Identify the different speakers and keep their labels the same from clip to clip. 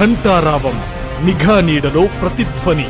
Speaker 1: ఘంటారావం నిఘా నీడలో ప్రతిధ్వని.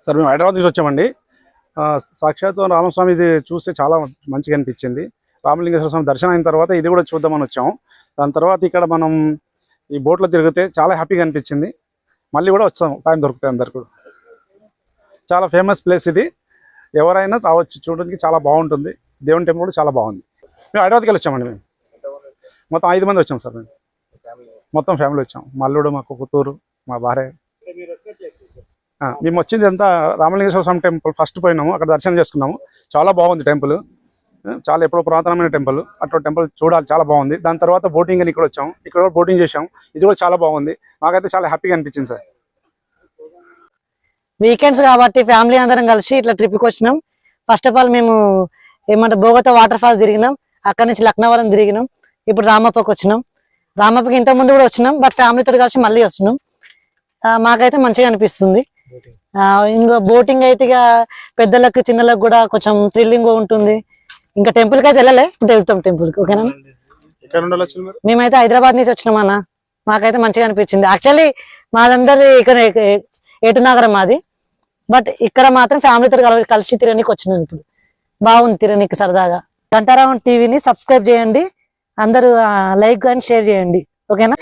Speaker 2: సార్ మేము హైదరాబాద్ నుంచి వచ్చామండి. సాక్షాత్ రామస్వామిది చూస్తే చాలా మంచిగా అనిపించింది. రామలింగేశ్వర స్వామి దర్శనం అయిన తర్వాత ఇది కూడా చూద్దామని వచ్చాము. దాని తర్వాత ఇక్కడ మనం ఈ బోట్లో తిరిగితే చాలా హ్యాపీగా అనిపించింది. మళ్ళీ కూడా వచ్చాము, టైం దొరుకుతాయి అందరికి. చాలా ఫేమస్ ప్లేస్ ఇది, ఎవరైనా రావచ్చు, చూడడానికి చాలా బాగుంటుంది. దేవుని టెంపుల్ కూడా చాలా బాగుంది. మేము హైదరాబాద్కి వెళ్ళి వచ్చామండి. మేము మొత్తం 5 మంది వచ్చాం సార్. మేము మొత్తం ఫ్యామిలీ వచ్చాం. మల్లుడు, మా కూతురు, మా భార్య. మేము వచ్చింది అంతా రామలింగేశ్వర స్వామి టెంపుల్ ఫస్ట్ పోయినాము, అక్కడ దర్శనం చేసుకున్నాము. చాలా బాగుంది టెంపుల్, చాలా ఎప్పుడో పురాతనమైన టెంపుల్. అట్లా టెంపుల్ చూడాలి, చాలా బాగుంది. దాని తర్వాత బోటింగ్ అని ఇక్కడ వచ్చాము, ఇక్కడ కూడా బోటింగ్ చేసాము. ఇది కూడా చాలా బాగుంది, నాకైతే చాలా హ్యాపీగా అనిపించింది సార్.
Speaker 3: వీకెండ్స్ కాబట్టి ఫ్యామిలీ అందరం కలిసి ఇట్లా ట్రిప్కి వచ్చినాం. ఫస్ట్ ఆఫ్ ఆల్ మేము ఏమంటే బోగతా వాటర్ ఫాల్స్ తిరిగినాం, అక్కడ నుంచి లక్నవరం తిరిగినాం, ఇప్పుడు రామప్పకి వచ్చినాం. రామప్పకి ఇంత ముందు కూడా వచ్చినాం, బట్ ఫ్యామిలీతో కలిసి మళ్ళీ వస్తున్నాం. మాకైతే మంచిగా అనిపిస్తుంది. ఇంకా బోటింగ్ అయితే ఇక పెద్దలకు చిన్నలకు కూడా కొంచెం థ్రిల్లింగ్ ఉంటుంది. ఇంకా టెంపుల్ కి అయితే వెళ్ళలే, ఇప్పుడు వెళ్తాం టెంపుల్ కి. ఓకేనా? మేమైతే హైదరాబాద్ నుంచి వచ్చినాం అన్న. మాకైతే మంచిగా అనిపించింది. యాక్చువల్లీ మాదందరి ఇక్కడ ఏటునగరం మాది, బట్ ఇక్కడ మాత్రం ఫ్యామిలీతో కలిసి తిరగనీకి వచ్చినాం. ఇప్పుడు బాగుంది తిరగనీకి సరదాగా. ఘంటారావం టీవీని సబ్స్క్రైబ్ చేయండి, అందరూ లైక్ అండ్ షేర్ చేయండి. ఓకేనా?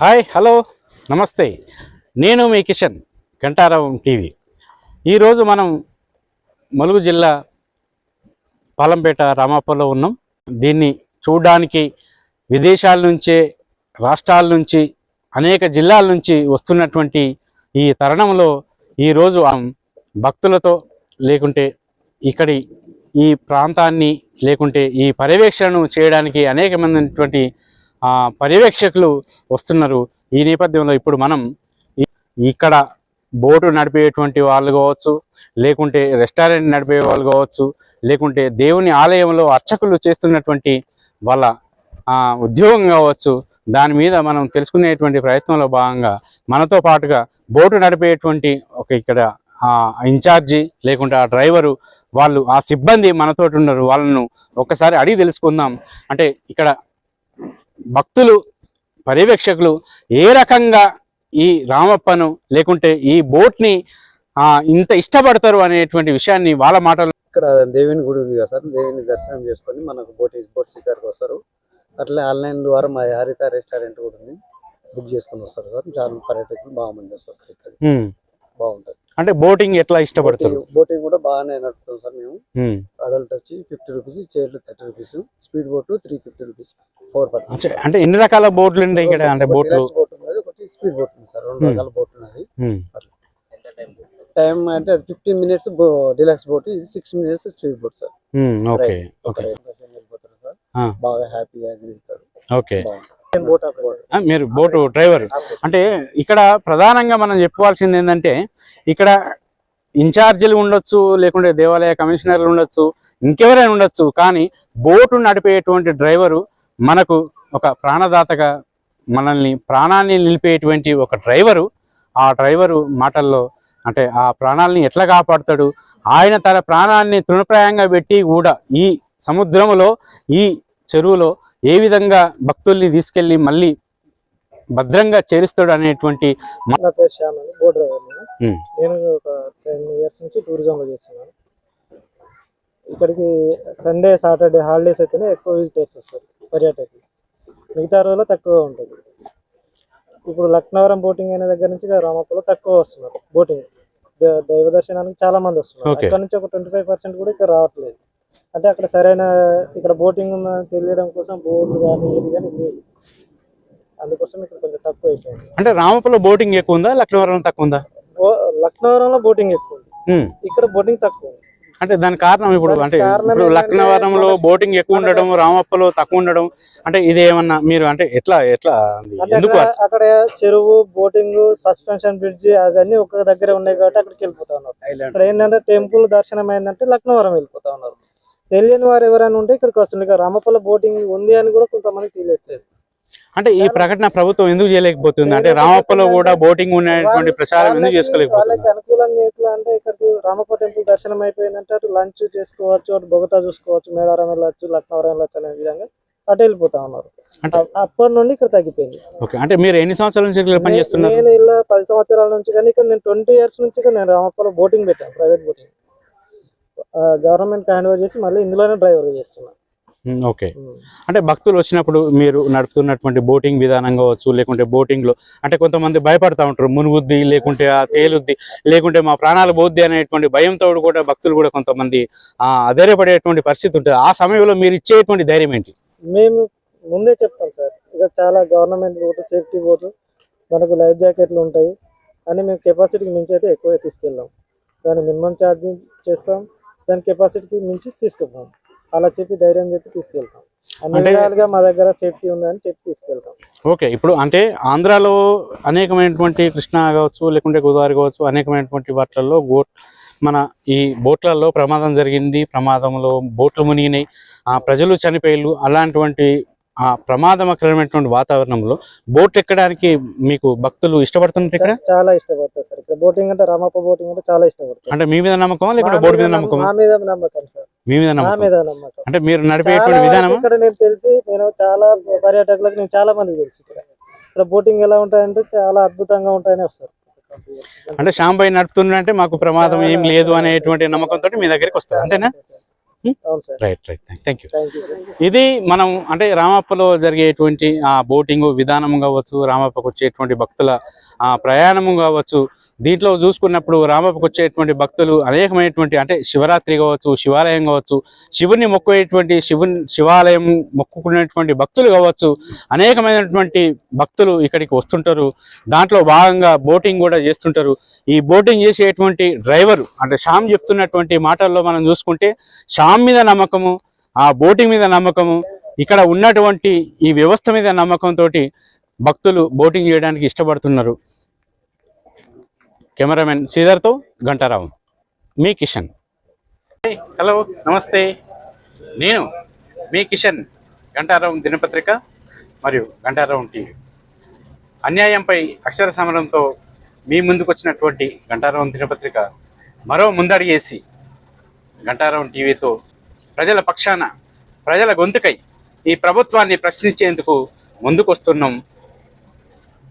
Speaker 4: హాయ్, హలో, నమస్తే. నేను మీ కిషన్, ఘంటారావం టీవీ. ఈరోజు మనం ములుగు జిల్లా పాలంపేట రామప్పలో ఉన్నాం. దీన్ని చూడడానికి విదేశాల నుంచే, రాష్ట్రాల నుంచి, అనేక జిల్లాల నుంచి వస్తున్నటువంటి ఈ తరుణంలో ఈరోజు భక్తులతో లేకుంటే ఇక్కడి ఈ ప్రాంతాన్ని లేకుంటే ఈ పర్యవేక్షణను చేయడానికి అనేకమైనటువంటి పర్యవేక్షకులు వస్తున్నారు. ఈ నేపథ్యంలో ఇప్పుడు మనం ఇక్కడ బోటు నడిపేటువంటి వాళ్ళు కావచ్చు, లేకుంటే రెస్టారెంట్ నడిపే వాళ్ళు కావచ్చు, లేకుంటే దేవుని ఆలయంలో అర్చకులు చేస్తున్నటువంటి వాళ్ళ ఉద్యోగం కావచ్చు, దాని మీద మనం తెలుసుకునేటువంటి ప్రయత్నంలో భాగంగా మనతో పాటుగా బోటు నడిపేటువంటి ఒక ఇక్కడ ఇన్ఛార్జి లేకుంటే ఆ డ్రైవరు వాళ్ళు ఆ సిబ్బంది మనతో ఉన్నారు. వాళ్ళను ఒక్కసారి అడిగి తెలుసుకుందాం. అంటే ఇక్కడ భక్తులు పర్యవేక్షకులు ఏ రకంగా ఈ రామప్పను లేకుంటే ఈ బోట్ని ఇంత ఇష్టపడతారు అనేటువంటి విషయాన్ని వాళ్ళ మాటలు.
Speaker 5: ఇక్కడ దేవుని గుడి ఉంది కదా సార్, దేవుని దర్శనం చేసుకొని మనకు బోట్ షికార్కి వస్తారు. అట్లే ఆన్లైన్ ద్వారా మా హరిత రెస్టారెంట్ కూడా ఉంది, బుక్ చేసుకొని వస్తారు సార్. చాలా పర్యాటకులు బాగా మంది వస్తారు సార్, ఇక్కడ బాగుంటుంది.
Speaker 4: అంటే బోటింగ్ ఎట్లా ఇష్టపడతారు?
Speaker 5: బోటింగ్ కూడా బాగానే నడుపుతాం సార్ మేము. అడల్ట్ వచ్చి 50 రూపీస్, చైర్లు 30 rupees, speed boat 350 rupees 4 person.
Speaker 4: అంటే ఎన్ని రకాల బోట్లు ఉన్నాయి ఇక్కడ? అంటే బోట్లు
Speaker 5: బోట్ ఉన్నది, ఒకటి స్పీడ్ బోట్ ఉంది సార్, 2 రకాల బోట్ ఉన్నది. టైం అంటే 15 మినిట్స్ డిలక్స్ బోట్, ఇది 6 మినిట్స్ స్పీడ్ బోట్ సార్. బాగా హ్యాపీగా తిరుగుతారు.
Speaker 4: ఓకే, మీరు బోటు డ్రైవర్. అంటే ఇక్కడ ప్రధానంగా మనం చెప్పుకోవాల్సింది ఏంటంటే ఇక్కడ ఇన్ఛార్జీలు ఉండొచ్చు, లేకుంటే దేవాలయ కమిషనర్లు ఉండొచ్చు, ఇంకెవరైనా ఉండొచ్చు, కానీ బోటు నడిపేటువంటి డ్రైవరు మనకు ఒక ప్రాణదాతగా మనల్ని ప్రాణాన్ని నిలిపేటువంటి ఒక డ్రైవరు. ఆ డ్రైవరు మాటల్లో అంటే ఆ ప్రాణాలని ఎట్లా కాపాడుతాడు, ఆయన తన ప్రాణాన్ని తృణప్రాయంగా పెట్టి కూడా ఈ సముద్రంలో ఈ చెరువులో ఏ విధంగా భక్తుల్ని తీసుకెళ్లి మళ్ళీ భద్రంగా చేరుస్తాడు అనేటువంటి.
Speaker 6: నా పేరు శ్యామ్ అండి, బోట్ డ్రైవర్. నేను ఒక 10 ఇయర్స్ నుంచి టూరిజంలో చేస్తున్నాను. ఇక్కడికి సండే సాటర్డే హాలిడేస్ అయితేనే ఎక్కువ విజిటర్స్ వస్తారు పర్యాటకులు, మిగతా రోజుల్లో తక్కువ ఉంటుంది. ఇప్పుడు లక్నవరం బోటింగ్ అయిన దగ్గర నుంచి రామప్పలో తక్కువ వస్తున్నారు బోటింగ్. దైవ దర్శనానికి చాలా మంది వస్తున్నారు. అక్కడ నుంచి ఒక 25% కూడా ఇక్కడ రావట్లేదు. అంటే అక్కడ సరైన ఇక్కడ బోటింగ్ తెలియడం కోసం బోర్డు కానీ ఇది కానీ లేదు, అందుకోసం ఇక్కడ కొంచెం తక్కువ అయిపోయింది.
Speaker 4: అంటే రామప్పలో బోటింగ్ ఎక్కువ ఉందా, లక్నవరం తక్కువ ఉందా?
Speaker 6: లక్నవరంలో బోటింగ్ ఎక్కువ ఉంది, ఇక్కడ బోటింగ్ తక్కువ ఉంది.
Speaker 4: అంటే దాని కారణం ఇప్పుడు అంటే ఇప్పుడు లక్నవరంలో బోటింగ్ ఎక్కువ ఉండడం, రామప్పలో తక్కువ ఉండడం, అంటే ఇది ఏమన్నా మీరు అంటే ఎట్లా ఎందుకు?
Speaker 6: అక్కడ చెరువు, బోటింగ్, సస్పెన్షన్ బ్రిడ్జ్ అవన్నీ ఒక దగ్గర ఉన్నాయి కాబట్టి అక్కడికి వెళ్ళిపోతా ఉన్నారు. ఇక్కడ ఏంటంటే టెంపుల్ దర్శనం అయిందంటే లక్నవరం వెళ్ళిపోతా ఉన్నారు. తెలియని వారు ఎవరైనా ఉంటే ఇక్కడికి వస్తుంది. ఇక్కడ రామప్పలో బోటింగ్ ఉంది అని కూడా కొంతమంది తెలియట్లేదు.
Speaker 4: అంటే ఈ ప్రకటన ప్రభుత్వం ఎందుకు చేయలేకపోతుంది? అంటే రామప్పలో కూడా బోటింగ్ ఉండేటువంటి ప్రచారం ఎందుకు చేసుకోలేకపోతుంది?
Speaker 6: వాళ్ళకి అనుకూలంగా ఎట్లా అంటే ఇక్కడికి రామప్ప టెంపుల్ దర్శనం అయిపోయిందంటే అటు లంచ్ చేసుకోవచ్చు, అటు బొగతా చూసుకోవచ్చు, మేడారం వెళ్ళొచ్చు, లక్నవరం వెళ్ళొచ్చు అనే విధంగా అటు వెళ్ళిపోతా ఉన్నారు. అప్పటి నుండి ఇక్కడ తగ్గిపోయింది.
Speaker 4: ఓకే, అంటే మీరు ఎన్ని సంవత్సరాల నుంచి పనిచేస్తున్నారు?
Speaker 6: నేను ఇలా 10 సంవత్సరాల నుంచి, కానీ ఇక్కడ నేను 20 ఇయర్స్ నుంచి నేను రామప్పలో బోటింగ్ పెట్టాను, private boating. Government hand over చేసి మళ్ళీ ఇందులోనే డ్రైవర్ చేస్తున్నాను.
Speaker 4: ఓకే, అంటే భక్తులు వచ్చినప్పుడు మీరు నడుపుతున్నటువంటి బోటింగ్ విధానం కావచ్చు, లేకుంటే బోటింగ్ లో అంటే కొంతమంది భయపడతా ఉంటారు, మునుగుద్ది లేకుంటే ఆ తేలుద్ది లేకుంటే మా ప్రాణాలు పోద్ది అనేటువంటి భయంతో కూడా భక్తులు కూడా కొంతమంది అధైర్యపడేటువంటి పరిస్థితి ఉంటుంది. ఆ సమయంలో మీరు ఇచ్చేటువంటి ధైర్యం ఏంటి?
Speaker 6: మేము ముందే చెప్తాం సార్, ఇక చాలా గవర్నమెంట్ బోటు, సేఫ్టీ బోటు, మనకు లైఫ్ జాకెట్లు ఉంటాయి అని మేము కెపాసిటీకి మించి అయితే ఎక్కువ తీసుకెళ్ళాం. దాని మినిమం ఛార్జింగ్ చేస్తాం, దాని కెపాసిటీకి మించి తీసుకెళ్తాం. అలా చెప్పి ధైర్యం చెప్పి తీసుకెళ్తాం. అన్ని విధాలుగా మా దగ్గర సేఫ్టీ ఉందని చెప్పి తీసుకెళ్తాం.
Speaker 4: ఓకే, ఇప్పుడు అంటే ఆంధ్రాలో అనేకమైనటువంటి కృష్ణా కావచ్చు, లేకుంటే గోదావరి కావచ్చు, అనేకమైనటువంటి వాటిల్లో మన ఈ బోట్లలో ప్రమాదం జరిగింది. ప్రమాదంలో బోట్లు మునిగినాయి, ప్రజలు చనిపోయారు. అలాంటి ప్రమాదకరమైనటువంటి వాతావరణంలో బోట్ ఎక్కడానికి మీకు భక్తులు ఇష్టపడుతున్నారు? ఇక్కడ
Speaker 6: చాలా ఇష్టపడతారు సార్. ఇక్కడ బోటింగ్ అంటే రామప్ప బోటింగ్ అంటే చాలా ఇష్టపడతారు.
Speaker 4: అంటే మీ మీద నమ్మకం లేకుంటే బోట్ మీద నమ్మకం?
Speaker 6: మా మీద నమ్మకం సార్.
Speaker 4: మీ మీద నమ్మకం అంటే మీరు నడిపేటువంటి విధానం?
Speaker 6: ఇక్కడ నేను చాలా పర్యాటకులకు నేను చాలా మంది తెలుసు ఇక్కడ బోటింగ్ ఎలా ఉంటాయంటే చాలా అద్భుతంగా ఉంటాయని వస్తారు.
Speaker 4: అంటే శ్యామ్ భాయ్ నడుపుతుందంటే మాకు ప్రమాదం ఏం లేదు అనేటువంటి నమ్మకంతో మీ దగ్గరికి వస్తారు, అంతేనా? Right, thank you. ఇది మనం అంటే రామప్పలో జరిగేటువంటి బోటింగ్ విధానం కావచ్చు, రామప్పకు వచ్చేటువంటి భక్తుల ప్రయాణము కావచ్చు, దీంట్లో చూసుకున్నప్పుడు రామప్పకు వచ్చేటువంటి భక్తులు అనేకమైనటువంటి అంటే శివరాత్రి కావచ్చు, శివాలయం కావచ్చు, శివుని మొక్కేటువంటి శివాలయం మొక్కుకునేటువంటి భక్తులు కావచ్చు, అనేకమైనటువంటి భక్తులు ఇక్కడికి వస్తుంటారు. దాంట్లో భాగంగా బోటింగ్ కూడా చేస్తుంటారు. ఈ బోటింగ్ చేసేటువంటి డ్రైవరు అంటే శ్యామ్ చెప్తున్నటువంటి మాటల్లో మనం చూసుకుంటే శ్యామ్ మీద నమ్మకము, ఆ బోటింగ్ మీద నమ్మకము, ఇక్కడ ఉన్నటువంటి ఈ వ్యవస్థ మీద నమ్మకంతో భక్తులు బోటింగ్ చేయడానికి ఇష్టపడుతున్నారు. కెమెరామెన్ శ్రీధర్తో గంటారావు, మీ కిషన్. హలో, నమస్తే. నేను మీ కిషన్, గంటారావు దినపత్రిక మరియు గంటారావు టీవీ. అన్యాయంపై అక్షర సమరంతో మీ ముందుకు వచ్చినటువంటి గంటారావు దినపత్రిక మరో ముందడిగేసి గంటారావు టీవీతో ప్రజల పక్షాన, ప్రజల గొంతుకై ఈ ప్రభుత్వాన్ని ప్రశ్నించేందుకు ముందుకొస్తున్నాం.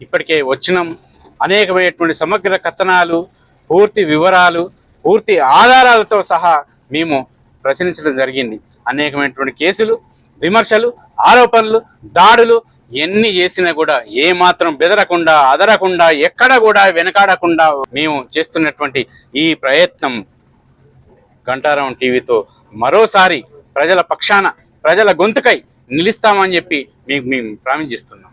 Speaker 4: ఇప్పటికే వచ్చినాం. అనేకమైనటువంటి సమగ్ర కథనాలు, పూర్తి వివరాలు, పూర్తి ఆధారాలతో సహా మేము ప్రశ్నించడం జరిగింది. అనేకమైనటువంటి కేసులు, విమర్శలు, ఆరోపణలు, దాడులు ఎన్ని చేసినా కూడా ఏమాత్రం బెదరకుండా, అదరకుండా, ఎక్కడ కూడా వెనకాడకుండా మేము చేస్తున్నటువంటి ఈ ప్రయత్నం గంటారావు టీవీతో మరోసారి ప్రజల పక్షాన, ప్రజల గొంతుకై నిలుస్తామని చెప్పి మీకు మేము ప్రామిస్ చేస్తున్నాం.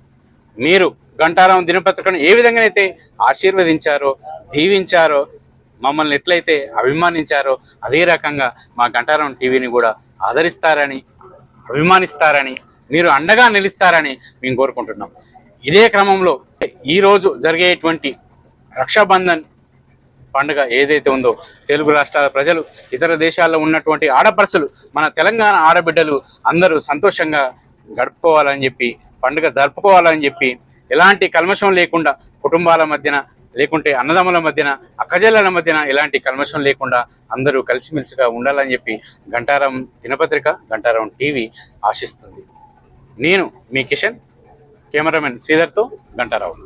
Speaker 4: మీరు గంటారావు దినపత్రికను ఏ విధంగానైతే ఆశీర్వదించారో, దీవించారో, మమ్మల్ని ఎట్లయితే అభిమానించారో అదే రకంగా మా గంటారావు టీవీని కూడా ఆదరిస్తారని, అభిమానిస్తారని, మీరు అండగా నిలుస్తారని మేము కోరుకుంటున్నాం. ఇదే క్రమంలో ఈరోజు జరిగేటువంటి రక్షాబంధన్ పండుగ ఏదైతే ఉందో, తెలుగు రాష్ట్రాల ప్రజలు, ఇతర దేశాల్లో ఉన్నటువంటి ఆడపడుచులు, మన తెలంగాణ ఆడబిడ్డలు అందరూ సంతోషంగా గడుపుకోవాలని చెప్పి, పండుగ జరుపుకోవాలని చెప్పి, ఎలాంటి కల్మషం లేకుండా కుటుంబాల మధ్యన, లేకుంటే అన్నదమ్ముల మధ్యన, అక్కజెల్లల మధ్యన ఎలాంటి కల్మషం లేకుండా అందరూ కలిసిమెలిసిగా ఉండాలని చెప్పి గంటారావు దినపత్రిక, గంటారావు టీవీ ఆశిస్తుంది. నేను మీ కిషన్, కెమెరామెన్ శ్రీధర్తో గంటారావు.